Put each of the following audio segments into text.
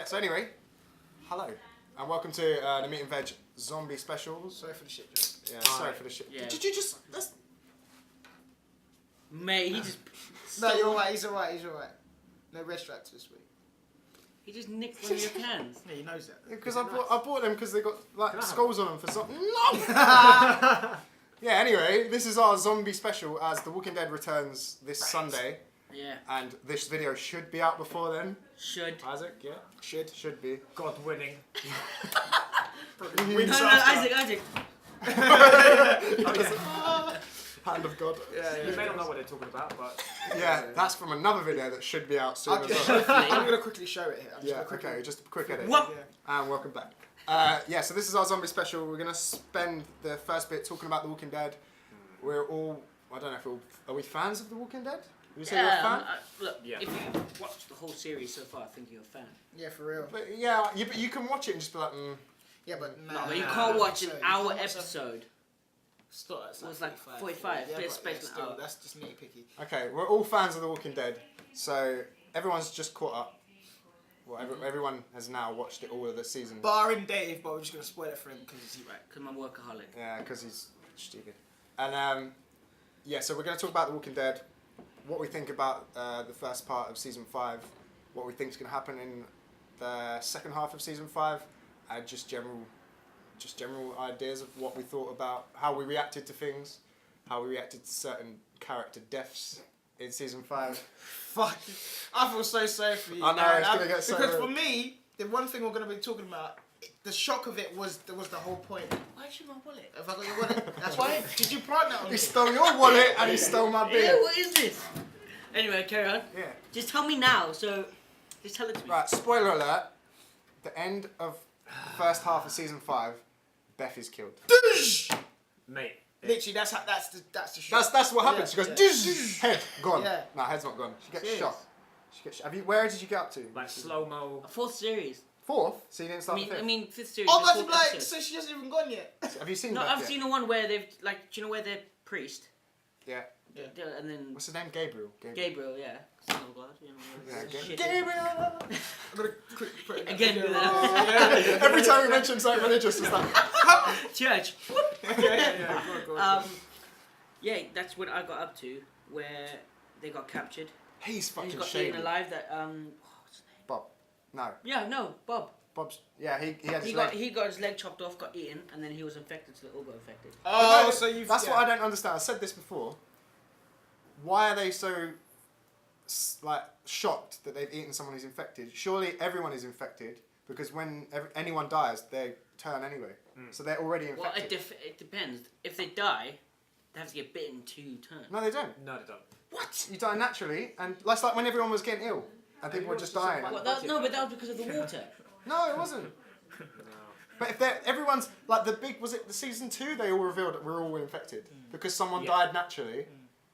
Yeah, so anyway, hello, and welcome to the Meat and Veg Zombie Specials. Sorry for the shit joke. Yeah, sorry for the shit. Yeah. Did you just... That's... Mate, he just... No, you're alright, he's alright. No red stripes this week. He just nicked one of your cans. Yeah, he knows that. Because I bought them because they got like skulls on them for something. No! Yeah, anyway, this is our zombie special as The Walking Dead returns this Sunday. Yeah. And this video should be out before then. Should. Isaac, yeah? Should be. God winning. No, Isaac. Hand of God. You may not know what they're talking about, but... Yeah, that's from another video that should be out soon as well. I'm going to quickly show it here. Yeah, okay, just a quick edit. What? And welcome back. Yeah, so this is our zombie special. We're going to spend the first bit talking about The Walking Dead. We're all, I don't know if are we fans of The Walking Dead? You say you're a fan? Look, Yeah. if you watched the whole series so far, I think you're a fan. Yeah, for real. But yeah, but you can watch it and just be like, Yeah, but No, but you can't watch an You hour can't watch episode. Stop, It was like 45, Yeah, bit but space an still, hour. that's just nitpicky. Okay, we're all fans of The Walking Dead, so everyone's just caught up. Well, everyone has now watched it all of the season. Barring Dave, but we're just going to spoil it for him because he's Right, because I'm a workaholic. Yeah, because he's stupid. And yeah, so we're going to talk about The Walking Dead, what we think about the first part of season 5, what we think is going to happen in the second half of season 5, and just general ideas of what we thought about how we reacted to things, how we reacted to certain character deaths in season 5. Fuck. I feel so sorry for you. I know, man. it's gonna get so Because real. for me, the one thing we're going to be talking about, the shock of it was the whole point. Why'd you my wallet? If I got your wallet, that's why. Did you plant that on He me? stole your wallet and he stole my Yeah, beer. what is this? Anyway, carry on. Yeah. Just tell me now, so... Just tell it to me. Right, spoiler alert. The end of the first half of season 5, Beth is killed. Mate. Literally, that's the shock. That's what happens. Yeah, She goes, yeah. "Dizz!" Head gone. Yeah. No, head's not gone. She gets Serious? shot. Where did you get up to? Like slow-mo. Fourth series. 4th? So you didn't start the 5th? I mean, fifth series. Oh, the that's fourth like, episode. so she hasn't even gone yet. Have you seen No, Beth I've yet? seen the one where they've, like, do you know where they're priest? Yeah. Yeah, and then What's his name? Gabriel. Gabriel, yeah. Son of God, you know, Yeah, shit. Gabriel! I'm going to quickly put it in Again, that do video. that. Every time we mention something religious, it's like, Church. Yeah. Go on. Yeah, that's what I got up to, where they got captured. he's And fucking he got shady. eaten alive. That what's his name? Bob. No. Yeah, no, Bob. Bob's. Yeah, he had his He leg. got his leg chopped off, got eaten, and then he was infected, so they all got infected. Oh, No, so you've... That's yeah. what I don't understand. I said this before. Why are they so like shocked that they've eaten someone who's infected? Surely everyone is infected because when anyone dies, they turn anyway. So they're already Well, infected. it depends. If they die, they have to get bitten to turn. No, they don't. No, they don't. What? You die naturally, and that's like when everyone was getting ill and people were just dying. Well, no, but that was because of the water. No, it wasn't. But if everyone's like the season 2, they all revealed that we're all infected because someone died naturally.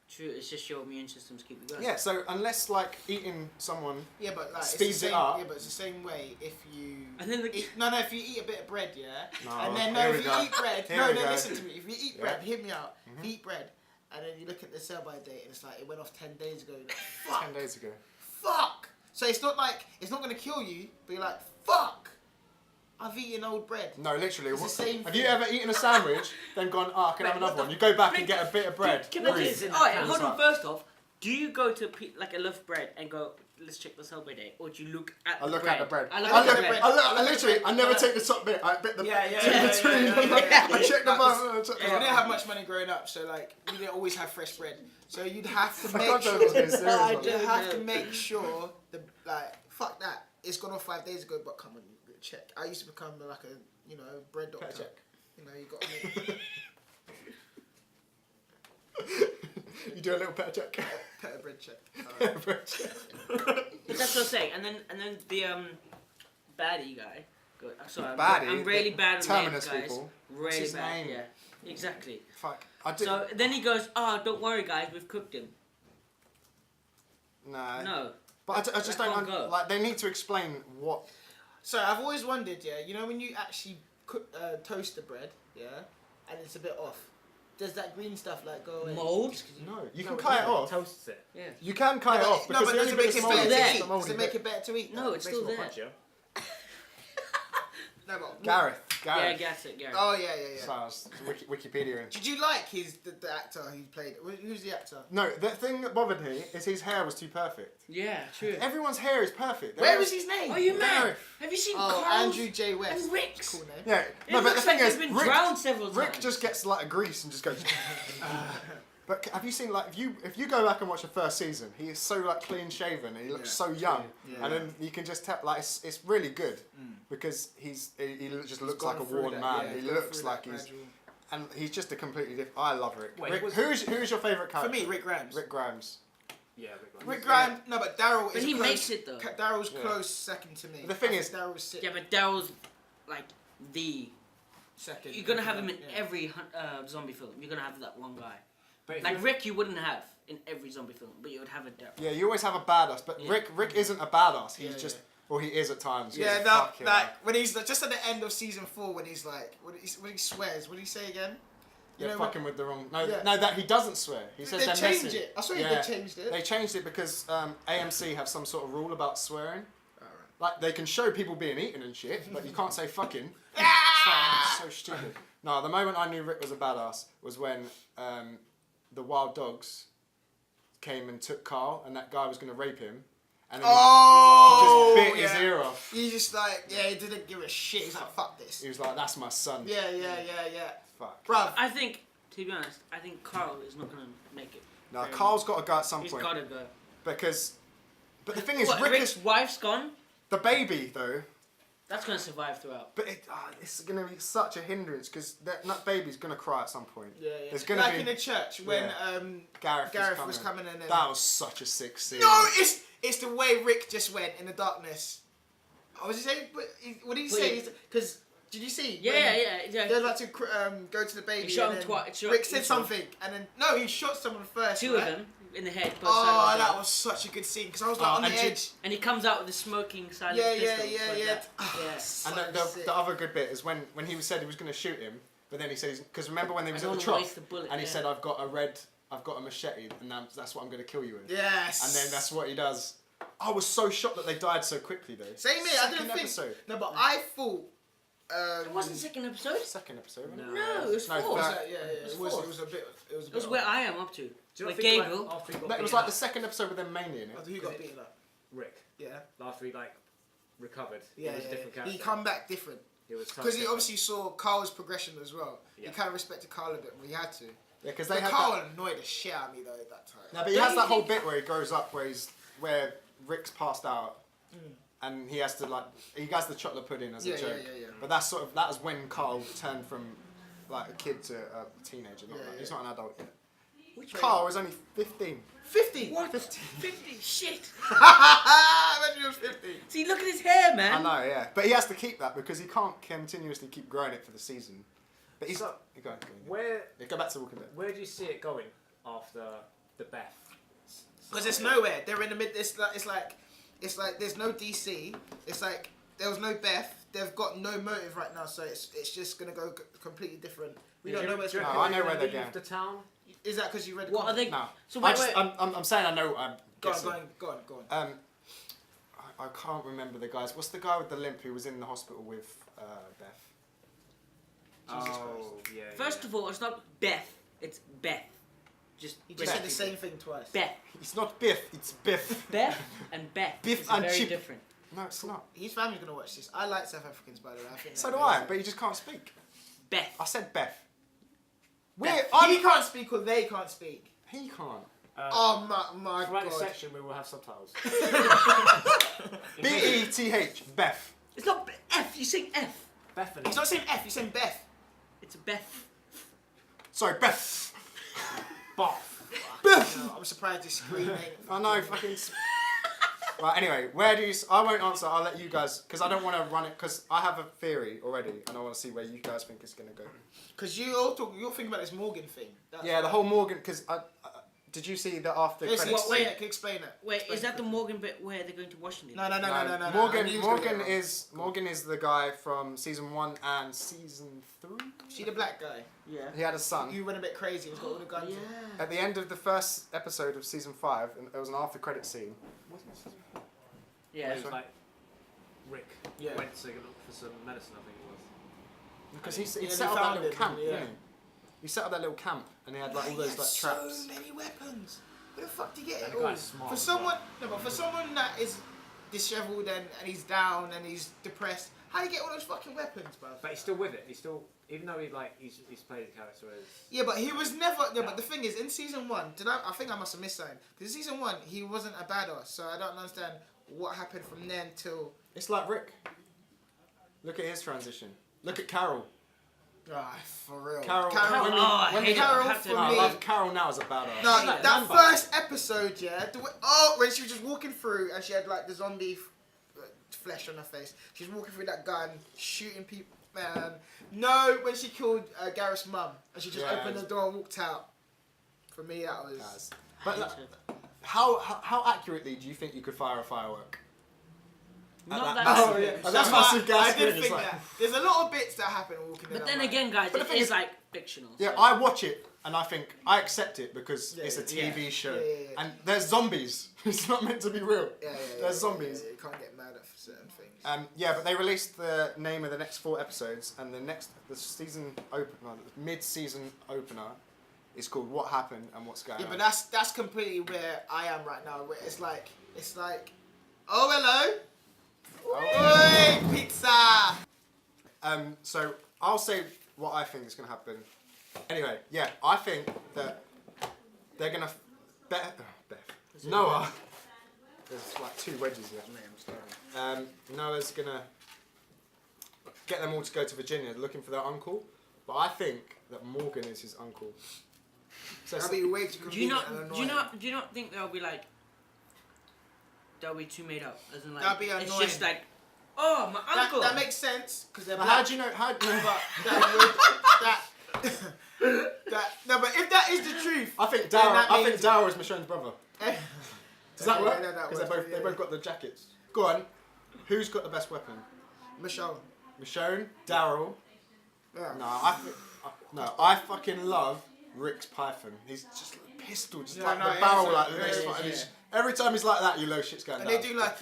True, it's just your immune systems keep you going. Yeah, so unless like eating someone, Yeah, but like Speeds it's the it same, up. Yeah, but it's the same way if you And then eat, if you eat a bit of bread, yeah, No, and then here if we you go. eat bread, Here no, we go. listen to me. If you eat Yeah. bread, hear me out. If you eat bread, and then you look at the sell-by date, and it's like it went off 10 days ago. You're like, fuck, 10 days ago. fuck. So it's not like it's not gonna kill you, but you're like, fuck. I've eaten old bread. No, literally. It's the same have thing. you ever eaten a sandwich, then gone, I can have another one? You go back and get a bit of bread. Can I Breathe. just... in Alright, that hold can. on, first off, do you go to like a loaf of bread and go, let's check the sell-by date, or do you look at I the look bread? at the bread. I look I at look the at bread. I never take the top bit. I bit the Yeah. between. I check the bottom. I check the We bottom. didn't have much money growing up, so like we didn't always have fresh bread. So you'd have to I make can't sure. tell if it's serious I or do. not. You have to make sure the fuck that. It's gone off 5 days ago, but come on, you check. I used to become like a bread doctor. Better check. You know, you got to make You do a little pet check. pet bread check. Bread check. But that's what I'm saying. And then the baddie guy. Sorry, Baddie? I'm really bad with names, Terminus guys. people. Really his bad. name? Yeah, exactly. Fuck. I did. So then he goes, "Oh, don't worry, guys, we've cooked him." No. No. But I just That don't can't go. like. They need to explain what. So I've always wondered, yeah, you know when you actually cook, toast the bread, yeah, and it's a bit off, does that green stuff like go away? Mold? No, you can cut it off. Toasts it. Yeah. You can cut it off No, because but the does only it bit make of it mold better is there. to the eat? moldy Does it make bit. it better to eat? No, it's Makes still more there. punchier. No, but Gareth. Yeah, Gareth. Gareth. Oh yeah. So I was Wikipedia. Did you like the actor who played it? Who's the actor? No, the thing that bothered me is his hair was too perfect. Yeah, true. Everyone's hair is perfect. Where is his name? Oh, you mad? Gareth. Have you seen Oh, Carl's Andrew J. West. and Rick's? Cool name. Yeah, It no, but the looks thing like is, they've been Rick, drowned several times. Rick just gets like a grease and just goes. But have you seen like if you go back and watch the first season, he is so like clean shaven and he looks so young, Yeah. and then you can just tell like it's really good because he just looks like a worn man. He looks like he's just a completely different. I love Rick. Wait, Rick who's your favourite For character? me, Rick Grimes. Rick Grimes. Yeah, Rick Grimes. No, but Daryl is. But he close, makes it, though. Daryl's Yeah. close second to me. The thing I is- think Daryl's sick. Yeah, but Daryl's like the. Second. You're gonna have him in Yeah. every zombie film. You're gonna have that one guy. But if Like you- Rick, you wouldn't have in every zombie film, but you would have a Daryl. Yeah, you always have a badass, but Yeah. Rick isn't a badass. He's Yeah, just well, he is at times. Yeah, He's no, fucking- like when he's like, just at the end of season 4 when he's like when he swears, what did he say again? Yeah, know, fucking with the wrong. No, Yeah. no, that he doesn't swear. He says They they're changed messing. it. I saw Yeah. they changed it. They changed it because AMC have some sort of rule about swearing. Alright. Like they can show people being eaten and shit, but you can't say fucking. Ah! So stupid. No, the moment I knew Rick was a badass was when the wild dogs came and took Carl, and that guy was going to rape him, and then Oh, he just bit his yeah. ear off. He just like he didn't give a shit. He's like fuck this. He was like, "That's my son." Yeah. Fuck. Bruv. I think, to be honest, I think Carl is not gonna make it. No, Very Carl's got to go at some He's point gotta go. because. But the thing is, What, Rick Rick's is wife's gone. the baby though. That's gonna survive throughout. But it's going to be such a hindrance because that baby's going to cry at some point. Yeah. There's gonna like be- in the church when Gareth was coming in. And That was such a sick scene. no, it's the way Rick just went in the darkness. What was he saying? What did he say? Because did you see? Yeah. They're about to go to the baby. He shot and him then twice. Rick said something, and then no, he shot someone first. Two right? of them in the head. both Oh, sides of that the- was such a good scene because I was like Oh, on the and edge. And he comes out with the smoking silent Yeah. pistol. like that. Ah, And the other good bit is when he said he was going to shoot him, but then he says, because remember when they was I at don't the wanna trough, waste the bullet, and he yeah. said, I've got a machete, and that's what I'm going to kill you with. Yes. And then that's what he does. I was so shocked that they died so quickly though. Same here. I didn't Second think. episode. No, but I thought. It wasn't the second episode. Second episode, wasn't it? No, it was No, fourth. third. Yeah. It was a bit. It was a It was bit where off. I am up to. Do you With not think, Gabriel. like, after he got No, it was beaten like the up, second episode with them mainly in it. Who got beaten up? Rick, Yeah. after he like recovered, Yeah. he was a different character. He come back different. It was Because he different. obviously saw Carl's progression as well. Yeah. He kind of respected Carl a bit more. He had to. Yeah, because they But had Carl that. annoyed the shit out of me though at that time. No, but he has that whole bit where he grows up, where Rick's passed out, and he has to he has the chocolate pudding as a Yeah, joke. yeah. But that was when Carl turned from like a kid to a teenager. Not Yeah, like, yeah. He's not an adult yet. Which Carl was only 15. 50. What? 50. Shit. Imagine he was 50. See, look at his hair, I man. know, yeah, but he has to keep that because he can't continuously keep growing it for the season. But he's So, go on. Where Go back to Walking Dead. where do you see it going after the Beth? Because it's nowhere. They're in the mid. It's like there's no DC. It's like there was no Beth. They've got no motive right now, so it's just gonna go completely different. We don't know where it's Do you going. No, I reckon know they're where gonna they're leave the town. Is that because you read the What are comic? they? No, So I wait, just, wait. I'm saying I know. I'm Go guessing. on. I can't remember the guys. What's the guy with the limp who was in the hospital with Beth? Jesus Oh, yeah. First of all, it's not Beth. It's Beth. Just You just said the Beth. same thing twice. Beth. It's not Biff. It's Biff. Beth and Beth. Biff It's and very chip. different. No, it's not. His family's gonna watch this. I like South Africans, by the way. I think So they're do I. amazing. But you just can't speak. Beth. I said Beth. Beth. He can't speak or they can't speak. He can't. Oh my Throughout god. this section, we will have subtitles. B-E-T-H. Beth. It's not F. You sing F. Bethany. He's not saying F. He's saying Beth. It's a Beth. Sorry, Beth. Boff. Beth. No, I'm surprised he's screaming. I know, fucking. Right, anyway, where do you. I won't answer, I'll let you guys. Because I don't want to run it. Because I have a theory already. And I want to see where you guys think it's going to go. Because you're thinking about this Morgan thing. That's Yeah, the whole Morgan. Because did you see the after Listen, credits? explain it. Explain it. Wait, Explain is that it. the Morgan bit where they're going to Washington? No. Morgan. I knew he was gonna Morgan get it wrong. Morgan is the guy from season 1 and season 3. See the black guy? Yeah. He had a son. You went a bit crazy. He's got all the guns. Yeah. At the end of the first episode of season 5, and there was an after credit scene. Yeah. It was like Rick Yeah. went to look for some medicine, I think. Because he Yeah, set they up that found little him, camp, yeah. didn't he? He set up that little camp, and he had like all He those had like traps. So many weapons. Where the fuck do you get And it the all? guy's smart For as someone, no, but for someone that is dishevelled and he's down and he's depressed, how do you get all those fucking weapons, bro? But he's still with it. He's still, even though he's played the character as. Yeah, but he was never. No, but the thing is, in season 1, I think I must have missed something. Because in season 1, he wasn't a badass, so I don't understand what happened from then till. It's like Rick. Look at his transition. Look at Carol. Ah, for real. Carol. Carol, when we- oh, I when hate we- it. I Carol have to for No, I me- love Carol now as a badass. No, Yeah. that Remember? first episode, yeah. When she was just walking through and she had like the zombie flesh on her face. She was walking through that gun, shooting people. Man, no, when she killed Gareth's mum and she just Yeah, opened the door and walked out. For me, that was. Guys. But like, hate it. how accurately do you think you could fire a firework? Not At that massive- accurately. at that That's massive why gas I screen, did it's think like- that. There's a lot of bits that happen in Walking Dead. But then I'm like, again, guys, But the it thing is is- like fictional. Yeah, so- I watch it and I think I accept it because Yeah, it's a yeah. TV show, Yeah, yeah, yeah. and there's zombies. It's not meant to be real. yeah, There's zombies. You can't get mad at certain things. Yeah, but they released the name of the next 4 episodes, and the season opener, the mid-season opener, is called "What Happened and What's Going Yeah, On." but that's completely where I am right now. Where it's like, oh hello, Oh. Oi, pizza. So I'll say what I think is going to happen. Anyway, yeah, I think that they're going to Noah. There's like 2 wedges here. Noah's going to get them all to go to Virginia looking for their uncle, but I think that Morgan is his uncle. So That'd be way too Do you convenient and not? annoying. Do you not think they'll be like? They'll be too made up, as in like. That'd be It's annoying. just like, oh, my That, uncle. that makes sense because they're but black. how do you know? No, but if that is the truth, I think Then Daryl. that I think means- Daryl is Michonne's brother. Does that Yeah, work? yeah, that Because works, they yeah. both got the jackets. Go on. Who's got the best weapon? Michonne. Michonne, Daryl. Yeah. No, I fucking love Rick's Python. He's just like a pistol, just Yeah, like no, the it barrel, is, like it the next is, one. And yeah. he's- every time he's like that, you know shit's going And down. they do like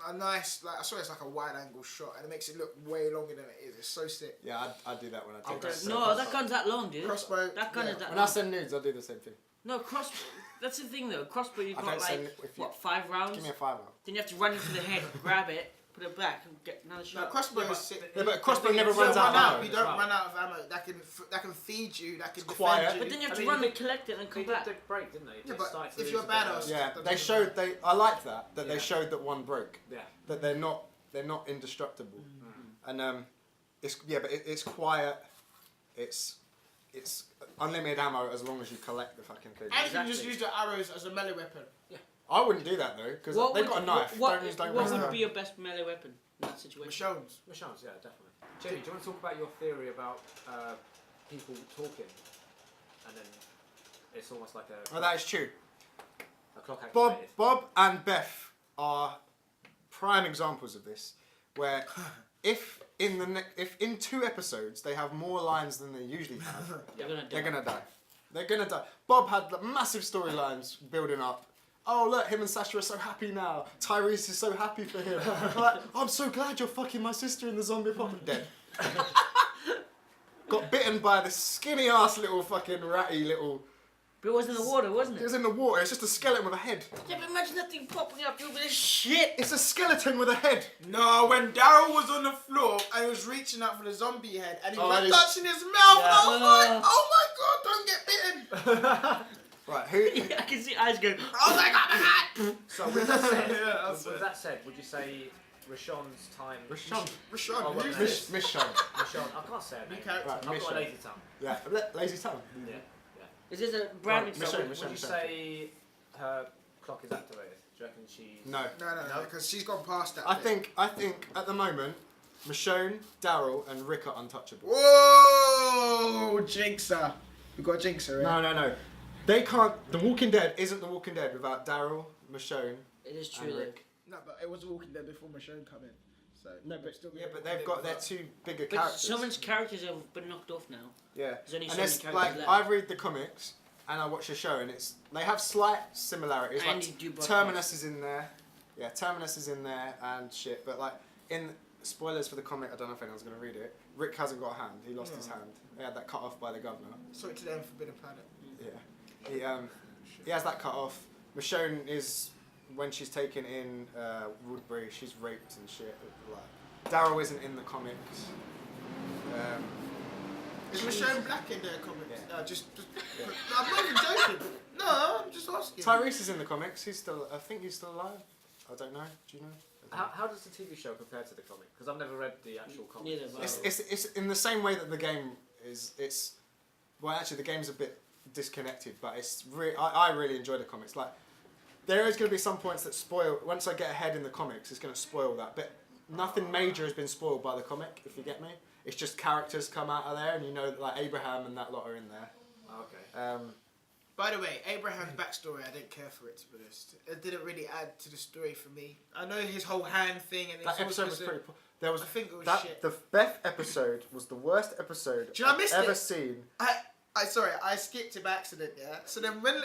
a nice, like I swear it's like a wide angle shot, and it makes it look way longer than it is. It's so sick. Yeah, I do that when I take Okay. this. No, that gun's that long, dude. Crossbow. That gun yeah. is that When I long. send nudes, I do the same thing. No, crossbow. That's the thing though. Crossbow, you've I got don't send like if you- what 5 rounds. Give me a $5. Then you have to run into the head, grab it, put it back, and get another No, shot. crossbow Yeah, is but- sick. Yeah, but crossbow You never don't runs out of run ammo. You don't Wow. run out of ammo. That can feed you. That can It's defend quiet. you. But then you have I to mean, run they- and collect it and They come did back. the break, didn't they? Yeah, They but started to if lose you're a a bit of- badass- Yeah, That they doesn't showed I like that they Yeah. showed that one broke. Yeah. That they're not indestructible. And it's quiet. It's unlimited ammo as long as you collect the fucking thing. And you can just Exactly. use the arrows as a melee weapon. I wouldn't do that though because What they've would- got a knife. What don't would waste be time. your best melee weapon in that situation? Michonne's. Michonne's, yeah, definitely. Jamie, do you want to talk about your theory about people talking, and then it's almost like Oh, that is true. a clock activated? Bob and Beth are prime examples of this, where if in 2 episodes they have more lines than they usually have, They're gonna die. they're gonna die. They're gonna die. Bob had like, massive storylines building up. Oh look, him and Sasha are so happy now. Tyrese is so happy for him. Like, I'm so glad you're fucking my sister in the zombie apocalypse. Dead. Got bitten by this skinny ass little fucking ratty little. But it was in the water, wasn't It it? was in the water. It's just a skeleton with a head. Yeah, but imagine that thing popping up. You'll be like, shit. It's a skeleton with a head. No, when Daryl was on the floor and he was reaching out for the zombie head and he Oh, was and touching his mouth, Yeah. I was like, oh my god, don't get bitten. Right. Who? I can see eyes going. Oh my god, So with that said, Yeah, with that said, would you say Rashawn's time? Rashawn. Rashawn, Oh, who's well, this? Miss Sean. Rashawn, I can't say it. New Mate. character. Right. I've got Michonne. a lazy tongue. Yeah. Lazy tongue. Yeah. Is this a brand new Right, song? Michonne. Would you say her clock is activated? Do you reckon she's? No. No, because she's gone past that. I bit. think at the moment, Michonne, Daryl, and Rick are untouchable. Whoa, Jinxer. We got a Jinxer, right? No. They can't. The Walking Dead isn't The Walking Dead without Daryl, Michonne, It is true and though. Rick. No, but it was Walking Dead before Michonne come in. So No, but still yeah, but they've got their 2 bigger But characters. so many characters have been knocked off now. Yeah. There's only And so many it's characters like left. I read the comics and I watch the show and they have slight similarities. And Like you do broadcast. Terminus is in there. Yeah, Terminus is in there and shit. But like in spoilers for the comic. I don't know if anyone's going to read it. Rick hasn't got a hand. He lost his hand. He had that cut off by the governor. Sorry to them, Forbidden Planet. Yeah. He has that cut off. Michonne is, when she's taken in Woodbury, she's raped and shit. Like, Daryl isn't in the comics. Is Michonne Black in the comics? Yeah. Yeah. I'm not even joking. No, I'm just asking. Tyrese is in the comics. He's still. I think he's still alive. I don't know. Do you know? How does the TV show compare to the comic? Because I've never read the actual comic. Neither have I. It's in the same way that the game is. It's well, actually, the game's a bit disconnected, but it's I really enjoy the comics. Like, there is going to be some points that spoil. Once I get ahead in the comics, it's going to spoil that. But nothing major has been spoiled by the comic, if you get me. It's just characters come out of there, and you know, like Abraham and that lot are in there. Okay. By the way, Abraham's backstory, I didn't care for it, to be honest. It didn't really add to the story for me. I know his whole hand thing, and That episode was pretty. There was. I think it was that, shit. The Beth episode was the worst episode Do you know I I've missed ever it? seen. I skipped it by accident, yeah. So then when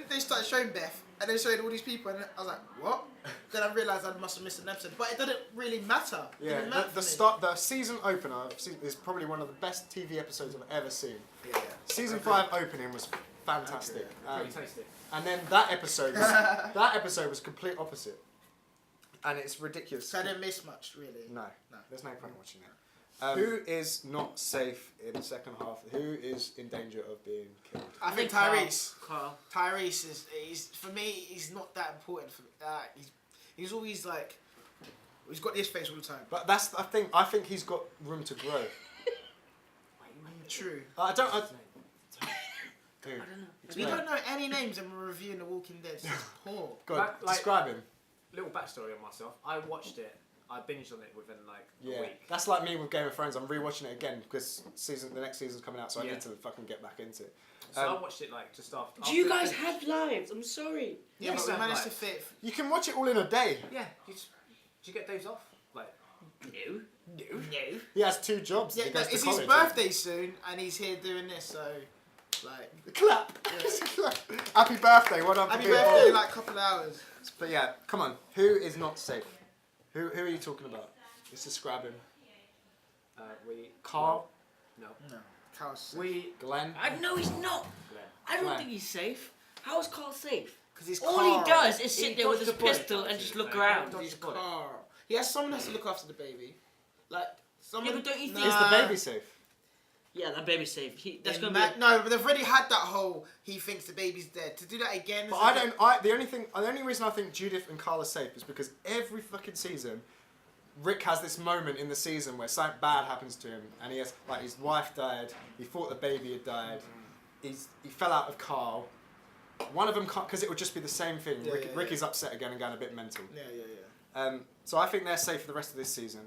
they started showing Beth and they showed all these people, and I was like, what? Then I realised I must have missed an episode, but it didn't really matter. It Yeah, didn't matter the for me. the season opener is probably one of the best TV episodes I've ever seen. Yeah. Season I agree. 5 opening was fantastic, Pretty tasty. and then that episode was complete opposite, and it's ridiculous. So I didn't miss much, really. No, No. there's no point watching it. Who is not safe in the second half? Who is in danger of being killed? I think Carl. Tyrese. Carl. Tyrese is for me. He's not that important for me. He's always like, he's got this face all the time. But that's the thing. I think he's got room to grow. True. I don't. Dude, I don't know. We explain. don't know any names and we're reviewing The Walking Dead. So it's poor. Go on, Like- describe him. Little backstory on myself. I watched it. I binged on it within like a Yeah, week. that's like me with Game of Thrones. I'm rewatching it again because the next season's coming out, so I Yeah. need to fucking get back into it. So Um, I watched it like just after. Do you after guys it have lives? I'm sorry. Yeah, Yeah, but we we managed to have fit. You can watch it all in a day. Yeah. Do you get days off? Like. No. No. He has 2 jobs. Yeah, he goes it's to his college. birthday soon, and he's here doing this. So, like, Clap. Happy birthday! What up? happy for being birthday born. in like a couple of hours. But yeah, come on. Who is not safe? Who are you talking about? Let's describe him. We. Carl, No. No, Carl's We. Glenn. I know he's not. Glenn. I don't Glenn. think he's safe. How is Carl safe? because he's All Carl. he does is He sit there with his dodged the bullet, pistol and actually, just look like, around. he He's dodged the bullet. Carl. He has someone has to look after the baby. Like someone. Yeah, but don't you think- Is the Nah. baby safe? Yeah, that baby's safe. That's They gonna be. no, but they've already had that whole. He thinks the baby's dead. To do that again. But is I a bit- don't. The only reason I think Judith and Carl are safe is because every fucking season, Rick has this moment in the season where something bad happens to him, and he has like his wife died. He thought the baby had died. He fell out of Carl. One of them can't because it would just be the same thing. Yeah, yeah, Ricky's upset again and going a bit mental. Yeah. So I think they're safe for the rest of this season.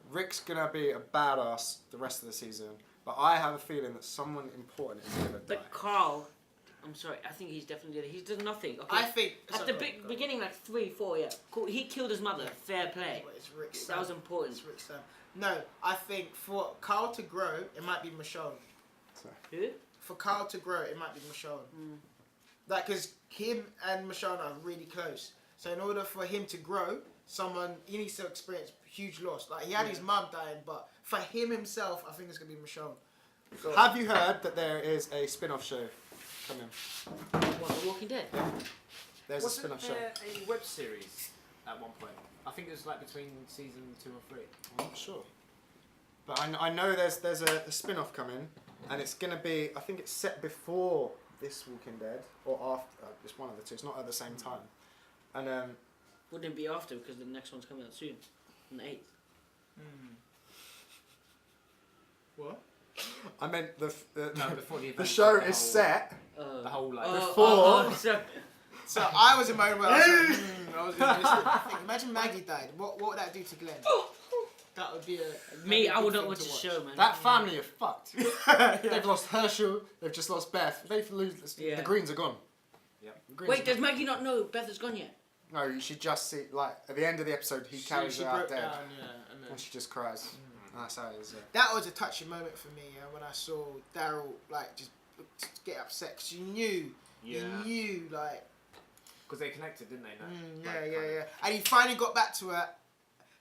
Rick's gonna be a badass the rest of the season, but I have a feeling that someone important is gonna die. But Carl, I'm sorry. I think he's definitely dead. He does nothing. Okay. I think At the beginning, like 3, 4, yeah. Cool. He killed his mother. Fair play. It's Rick. That was important. It's Rick Sam. No, I think for Carl to grow, it might be Michonne. Who? For Carl to grow, it might be Michonne. Like, because him and Michonne are really close. So in order for him to grow, he needs to experience huge loss. Like, he had his mum dying, but for him himself, I think it's going to be Michonne. So, Have you heard that there is a spin-off show coming? What? The Walking Dead. There's Wasn't a spin-off show. there a web series at one point? I think it was like between season 2 and 3. I'm not sure. But I know there's a spin-off coming, and it's gonna be. I think it's set before this Walking Dead or after. It's one of the two. It's not at the same time. And Wouldn't it be after because the next one's coming out soon, on the 8th. what? I meant the No, before the the event, show the is whole- set. The whole like. Before- so, So I was in my where I was like, I was gonna miss it. I think, imagine Maggie died. What would that do to Glenn? That would be a... me, that'd I be a would good not watch thing the to show, man. That family are fucked. Yeah. They've lost Herschel. They've just lost Beth. They've lose. Yeah. The Greens are gone. Yep. The Greens Wait, are does gone. Maggie not know Beth is gone yet? No, you should just see like at the end of the episode he carries she her out broke dead, down, yeah, and then... and she just cries. That's how it is. Yeah. That was a touching moment for me when I saw Daryl like just get upset because you knew, like, Because they connected, didn't they? No? yeah, and he finally got back to her,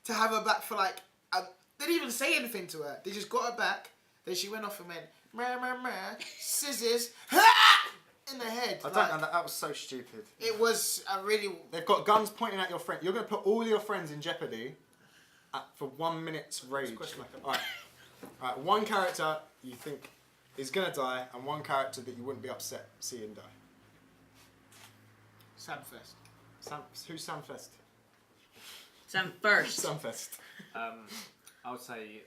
to have her back for like They didn't even say anything to her. They just got her back. Then she went off and went, scissors, in the head. I don't know. That was so stupid. It was a really... They've got guns pointing at your friend. You're going to put all your friends in jeopardy for 1 minute's rage. Alright. Alright, one character you think is going to die and one character that you wouldn't be upset seeing die. Samfest. Who's Samfest? Sam first. Samfest. I would say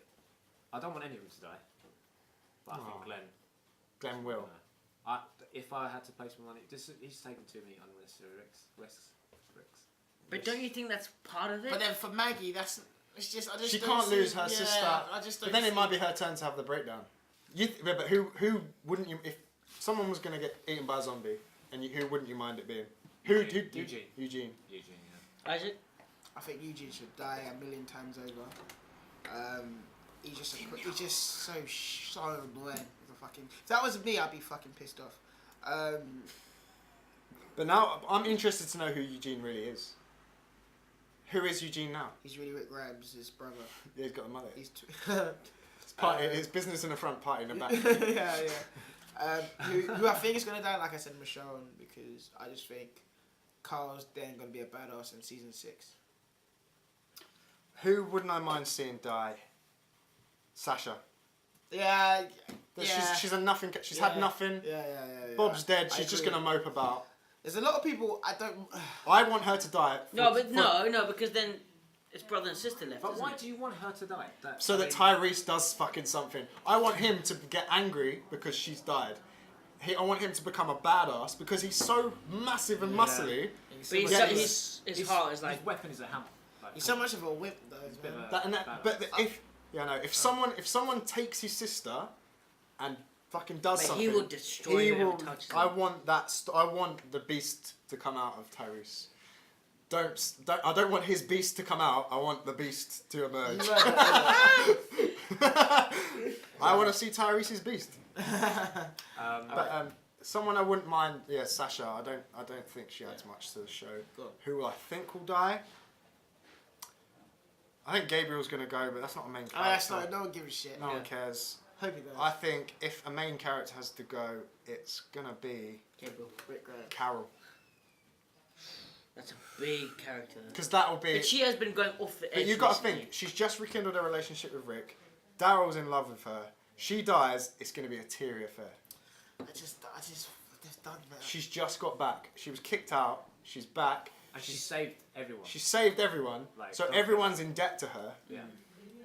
I don't want any of them to die, but I think Glenn will. If I had to place my money, he's taken too many unnecessary risks. But don't you think that's part of it? But then for Maggie, I just She don't can't see- lose her yeah, sister. I just don't But then it see- might be her turn to have the breakdown. But who wouldn't you... If someone was going to get eaten by a zombie, and who wouldn't you mind it being? Eugene. Eugene. Yeah. Isaac? I think Eugene should die 1,000,000 times over. He's just so annoying. If that was me, I'd be fucking pissed off. But now I'm interested to know who Eugene really is. Who is Eugene now? He's really Rick Grimes, his brother. Yeah, he's got a mullet. He's It's business in the front, party in the back. yeah. Who I think is gonna die, like I said, Michonne, because I just think Carl's then gonna be a badass in season 6. Who wouldn't I mind seeing die? Sasha. Yeah. She's a nothing. She's had nothing. Yeah. Bob's dead. I She's just agree. gonna mope about. There's a lot of people I don't. I want her to die. No, because then it's brother and sister left. But isn't why it? do you want her to die? So that Tyrese does fucking something. I want him to get angry because she's died. I want him to become a badass because he's so massive and muscly. But Yeah, his heart is like. his weapon is a hammer. He's so much of a whip though. It's a bit man. of a But if someone takes his sister and fucking does But something, he will destroy whoever touches him. I want that. I want the beast to come out of Tyrese. I don't want his beast to come out. I want the beast to emerge. I want to see Tyrese's beast. But someone I wouldn't mind. Yeah, Sasha. I don't think she adds much to the show. Go on. Who I think will die. I think Gabriel's gonna go, but that's not a main character. That's not. No one gives a shit. No one cares. Hope he does. I think if a main character has to go, it's gonna be Gabriel, Rick Grimes. Carol, That's a big character. because that will be. But she has been going off the edge. But you got to recently. think, she's just rekindled a relationship with Rick. Daryl's in love with her. She dies, it's going to be a teary affair. I just done that. She's just got back. She was kicked out. She's back. And she saved everyone. She saved everyone. Like, So don't- everyone's in debt to her. Yeah.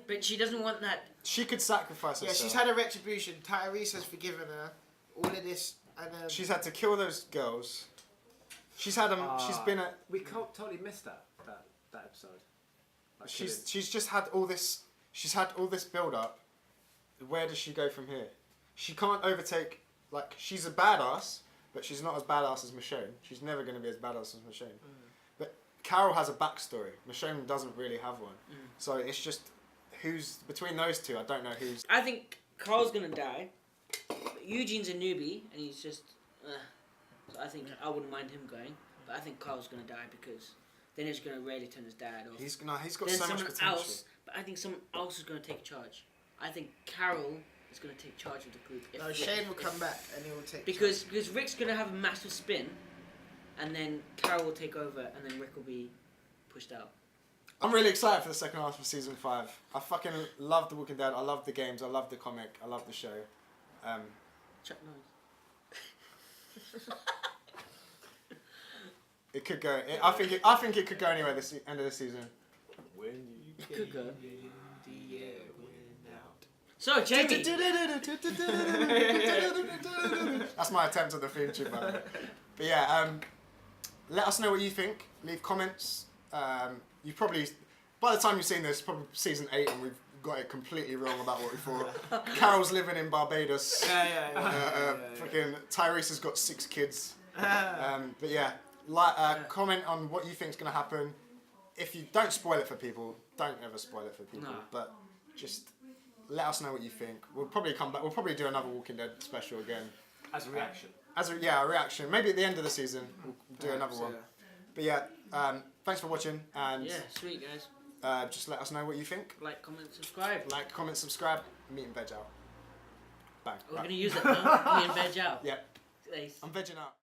But she doesn't want that. She could sacrifice Yeah, herself. she's had a retribution. Tyrese has forgiven her. All of this, and She's had to kill those girls. She's had she's been a. We totally missed that episode. Like, She's just had all this. She's had all this build up. Where does she go from here? She can't overtake. Like, she's a badass, but she's not as badass as Michonne. She's never going to be as badass as Michonne. But Carol has a backstory. Michonne doesn't really have one. So it's just who's between those two. I don't know who's. I think Carl's gonna die. But Eugene's a newbie, and he's just. So I think I wouldn't mind him going, but I think Carl's gonna die because then he's gonna really turn his dad off. He's got then so much someone potential. else, but I think someone else is gonna take charge. I think Carol is gonna take charge of the group. if no, Rick- Shane will if- come back and he will take. because Rick's gonna have a massive spin, and then Carol will take over, and then Rick will be pushed out. I'm really excited for the second half of season 5. I fucking love The Walking Dead. I love the games. I love the comic. I love the show. Chuck Norris. It could go. I think it could go anywhere this end of the season. When you It could go. the air went out. So Jamie, That's my attempt at the theme tune, by the way. But yeah, let us know what you think. Leave comments. You probably, by the time you've seen this, probably season 8, and we've got it completely wrong about what we thought. Carol's living in Barbados. Fucking Tyrese has got 6 kids. But yeah, comment on what you think is going to happen. If you don't spoil it for people, don't ever spoil it for people. No. But just let us know what you think. We'll probably come back. We'll probably do another Walking Dead special again. As a reaction. A reaction. Maybe at the end of the season we'll do another one. But yeah, thanks for watching, and yeah, sweet guys. Just let us know what you think. Like, comment, subscribe. Like, comment, subscribe. Meat and veg out. Bang. We're Right. gonna use it now. Me and veg out. Yeah. Ace. I'm vegging out.